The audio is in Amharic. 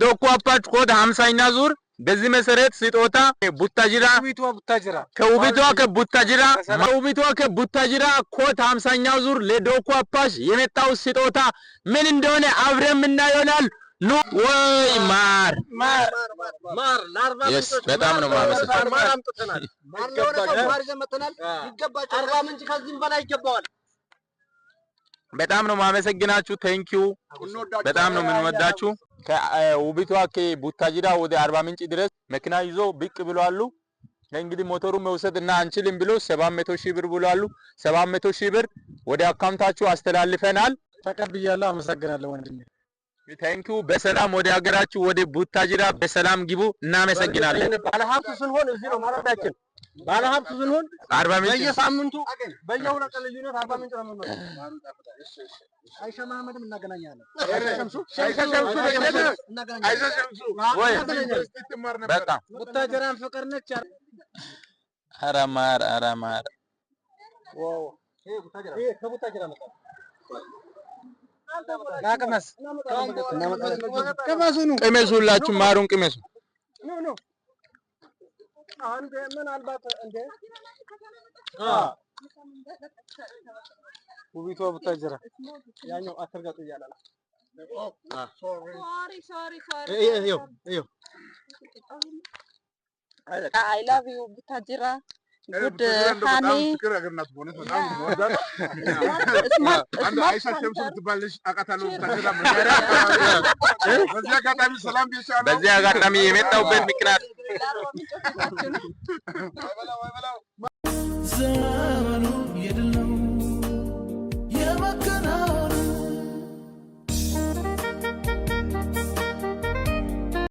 ለዶኮ አፓች ኮድ 50ኛ ዙር በዚህ መሰረት ስጦታ ቡታጅራ ከውቢቷ ከቡታጅራ ኮድ 50ኛው ዙር ለዶኮ አፓች የመጣው ስጦታ ምን እንደሆነ አብረን እናየናል። ኑ ወይ ማር በጣም ነው ማመሰግናለሁ። ማር አምጥተናል። ማር ለወረሰው ማር ዘመተናል። ይገባቸው አርባ ምንጭ ከዚህም በላይ ይገባዋል። በጣም ነው ማመሰግናችሁ። ቴንኪው በጣም ነው የምንወዳችሁ። ከውቢቷ ከቡታጅራ ወደ አርባ ምንጭ ድረስ መኪና ይዞ ብቅ ብለዋል። እንግዲህ ሞተሩን መውሰድና አንችልም ብሎ 700,000 ብር ብለዋል። 700,000 ብር ወደ አካውንታችሁ አስተላልፈናል። ተቀብያለሁ። አመሰግናለሁ ወንድሜ። ቴንኪው በሰላም ወደ ሀገራችሁ ወደ ቡታጅራ በሰላም ግቡ። እናመሰግናለን። ባለሀብት ስንሆን እዚህ ነው ማለታችን። ባለሀብት ስንሆን አርባ ምንጭ በየሳምንቱ በየሁለት ቀን ልዩነት አርባ ምንጭ ነው የምንመጣው። አይሻ መሐመድም እናገናኛለን። በጣም ቡታጅራን ፍቅር ነች። ኧረ ማር ዋው ይሄ ቡታጅራ ይሄ ከቡታጅራ መጣ። ቅመሱላችሁ ማሩን ቅመሱ። አንዴ ምን አልባት እንዴ ውቢቷ ቡታጅራ ያኛው አተርጋጡ ይያላል። ሶሪ I love you ቡታጅራ good honey አይሻ ሸምሱ ትባልሽ አቃታለሁ ቡታጅራ በዚህ አጋጣሚ የመጣሁበት ምክንያት ዘመኑ የድል ነው